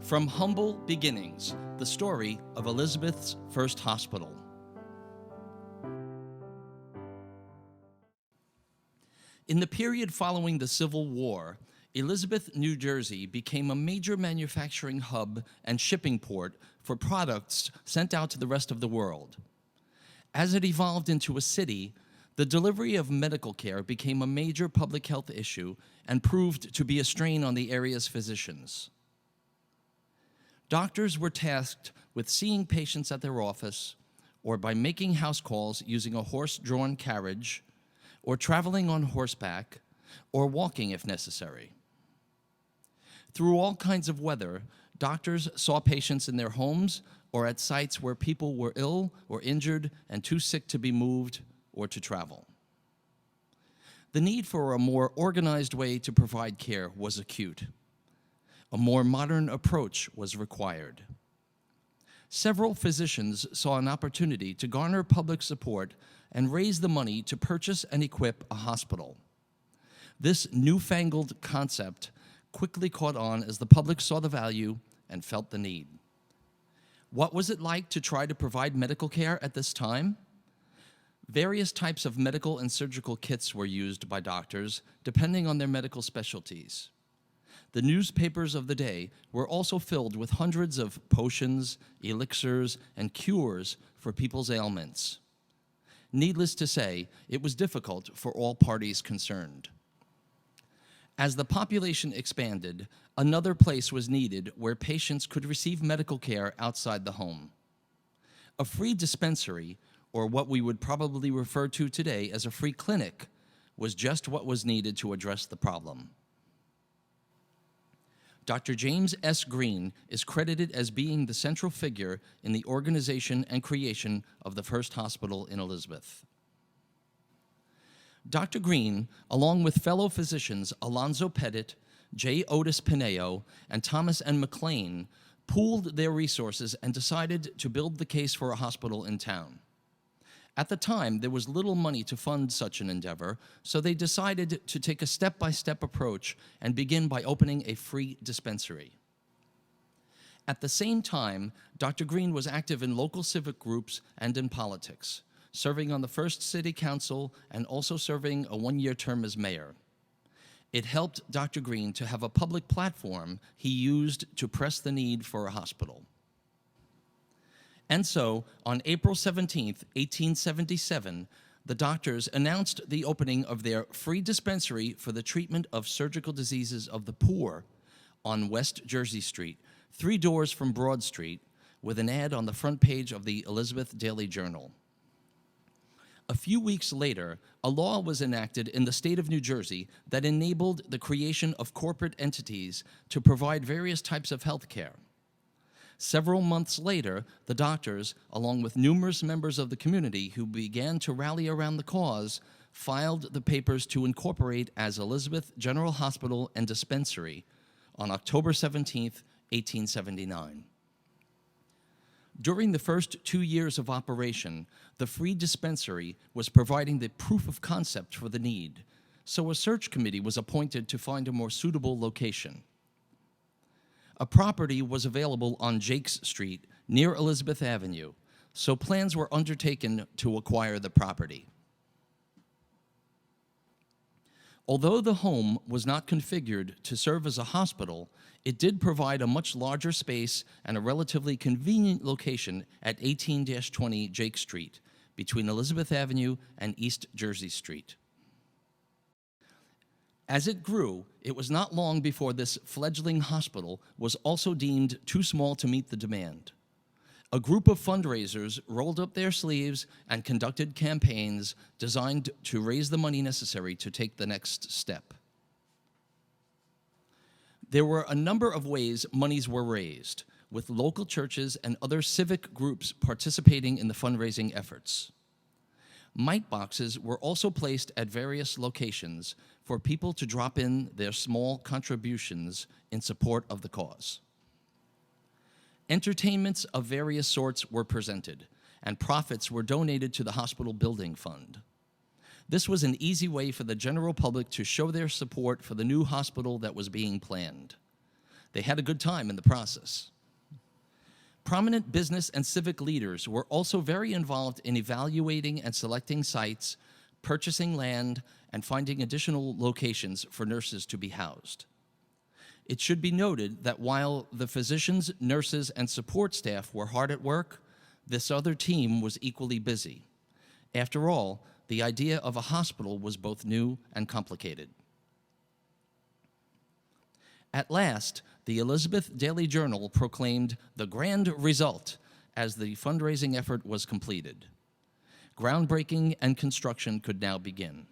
From humble beginnings, the story of Elizabeth's first hospital. In the period following the Civil War, Elizabeth, New Jersey became a major manufacturing hub and shipping port for products sent out to the rest of the world. As it evolved into a city, the delivery of medical care became a major public health issue and proved to be a strain on the area's physicians. Doctors were tasked with seeing patients at their office, or by making house calls using a horse-drawn carriage, or traveling on horseback, or walking if necessary. Through all kinds of weather, doctors saw patients in their homes or at sites where people were ill or injured and too sick to be moved or to travel. The need for a more organized way to provide care was acute. A more modern approach was required. Several physicians saw an opportunity to garner public support and raise the money to purchase and equip a hospital. This newfangled concept quickly caught on as the public saw the value and felt the need. What was it like to try to provide medical care at this time? Various types of medical and surgical kits were used by doctors, depending on their medical specialties. The newspapers of the day were also filled with hundreds of potions, elixirs, and cures for people's ailments. Needless to say, it was difficult for all parties concerned. As the population expanded, another place was needed where patients could receive medical care outside the home. A free dispensary, or what we would probably refer to today as a free clinic, was just what was needed to address the problem. Dr. James S. Green is credited as being the central figure in the organization and creation of the first hospital in Elizabeth. Dr. Green, along with fellow physicians Alonzo Pettit, J. Otis Pineo, and Thomas N. McLean, pooled their resources and decided to build the case for a hospital in town. At the time, there was little money to fund such an endeavor, so they decided to take a step-by-step approach and begin by opening a free dispensary. At the same time, Dr. Green was active in local civic groups and in politics, serving on the first city council and also serving a one-year term as mayor. It helped Dr. Green to have a public platform he used to press the need for a hospital. And so, on April 17, 1877, the doctors announced the opening of their free dispensary for the treatment of surgical diseases of the poor on West Jersey Street, 3 doors from Broad Street, with an ad on the front page of the Elizabeth Daily Journal. A few weeks later, a law was enacted in the state of New Jersey that enabled the creation of corporate entities to provide various types of health care. Several months later, the doctors, along with numerous members of the community who began to rally around the cause, filed the papers to incorporate as Elizabeth General Hospital and Dispensary on October 17, 1879. During the first 2 years of operation, the free dispensary was providing the proof of concept for the need, so a search committee was appointed to find a more suitable location. A property was available on Jakes Street, near Elizabeth Avenue, so plans were undertaken to acquire the property. Although the home was not configured to serve as a hospital, it did provide a much larger space and a relatively convenient location at 18-20 Jake Street, between Elizabeth Avenue and East Jersey Street. As it grew, it was not long before this fledgling hospital was also deemed too small to meet the demand. A group of fundraisers rolled up their sleeves and conducted campaigns designed to raise the money necessary to take the next step. There were a number of ways monies were raised, with local churches and other civic groups participating in the fundraising efforts. Mite boxes were also placed at various locations for people to drop in their small contributions in support of the cause. Entertainments of various sorts were presented, and profits were donated to the hospital building fund. This was an easy way for the general public to show their support for the new hospital that was being planned. They had a good time in the process. Prominent business and civic leaders were also very involved in evaluating and selecting sites, purchasing land, and finding additional locations for nurses to be housed. It should be noted that while the physicians, nurses, and support staff were hard at work, this other team was equally busy. After all, the idea of a hospital was both new and complicated. At last, the Elizabeth Daily Journal proclaimed the grand result as the fundraising effort was completed. Groundbreaking and construction could now begin.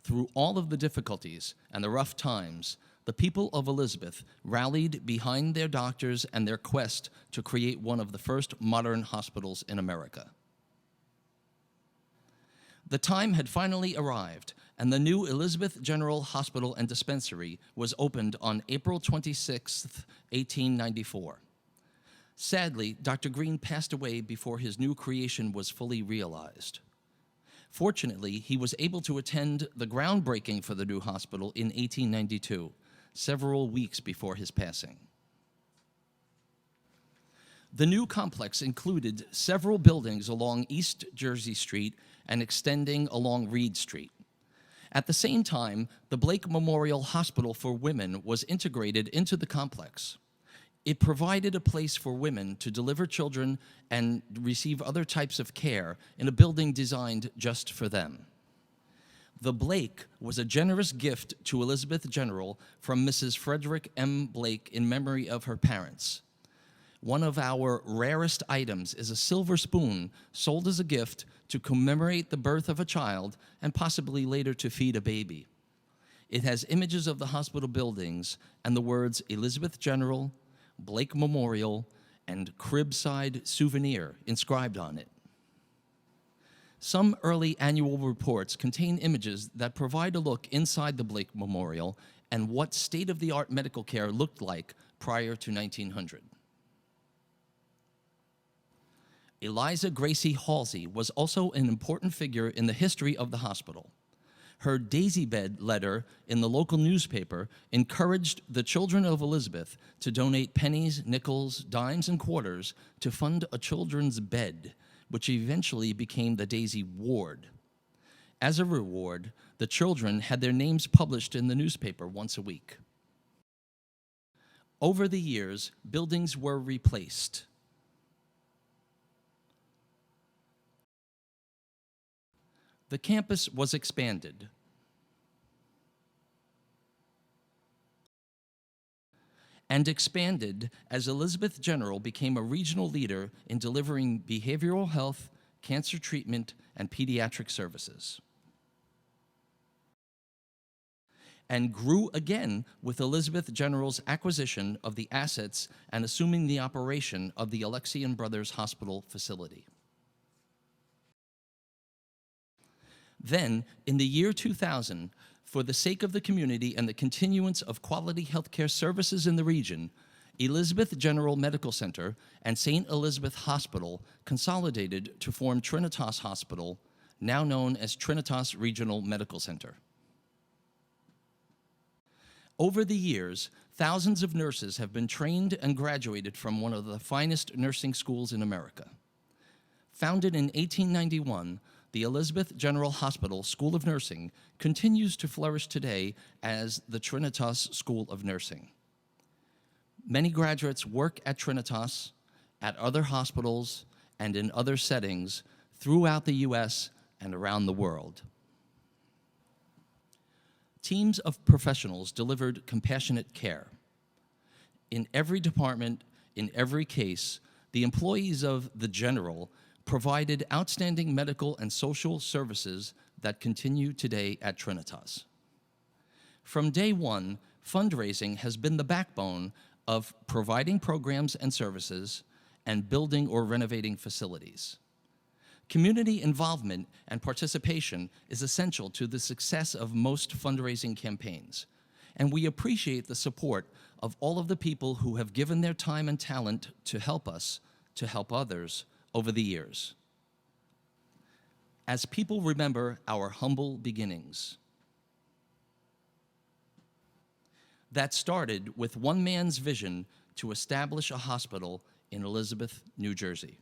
Through all of the difficulties and the rough times, the people of Elizabeth rallied behind their doctors and their quest to create one of the first modern hospitals in America. The time had finally arrived, and the new Elizabeth General Hospital and Dispensary was opened on April 26, 1894. Sadly, Dr. Green passed away before his new creation was fully realized. Fortunately, he was able to attend the groundbreaking for the new hospital in 1892, several weeks before his passing. The new complex included several buildings along East Jersey Street and extending along Reed Street. At the same time, the Blake Memorial Hospital for Women was integrated into the complex. It provided a place for women to deliver children and receive other types of care in a building designed just for them. The Blake was a generous gift to Elizabeth General from Mrs. Frederick M. Blake in memory of her parents. One of our rarest items is a silver spoon sold as a gift to commemorate the birth of a child and possibly later to feed a baby. It has images of the hospital buildings and the words Elizabeth General, Blake Memorial, and Cribside Souvenir inscribed on it. Some early annual reports contain images that provide a look inside the Blake Memorial and what state-of-the-art medical care looked like prior to 1900. Eliza Gracie Halsey was also an important figure in the history of the hospital. Her Daisy Bed letter in the local newspaper encouraged the children of Elizabeth to donate pennies, nickels, dimes, and quarters to fund a children's bed, which eventually became the Daisy Ward. As a reward, the children had their names published in the newspaper once a week. Over the years, buildings were replaced. The campus was expanded. And expanded as Elizabeth General became a regional leader in delivering behavioral health, cancer treatment, and pediatric services. And grew again with Elizabeth General's acquisition of the assets and assuming the operation of the Alexian Brothers Hospital facility. Then, in the year 2000, for the sake of the community and the continuance of quality healthcare services in the region, Elizabeth General Medical Center and St. Elizabeth Hospital consolidated to form Trinitas Hospital, now known as Trinitas Regional Medical Center. Over the years, thousands of nurses have been trained and graduated from one of the finest nursing schools in America. Founded in 1891, the Elizabeth General Hospital School of Nursing continues to flourish today as the Trinitas School of Nursing. Many graduates work at Trinitas, at other hospitals, and in other settings throughout the U.S. and around the world. Teams of professionals delivered compassionate care. In every department, in every case, the employees of the General provided outstanding medical and social services that continue today at Trinitas. From day one, fundraising has been the backbone of providing programs and services and building or renovating facilities. Community involvement and participation is essential to the success of most fundraising campaigns, and we appreciate the support of all of the people who have given their time and talent to help us, to help others, over the years. As people remember our humble beginnings, that started with one man's vision to establish a hospital in Elizabeth, New Jersey.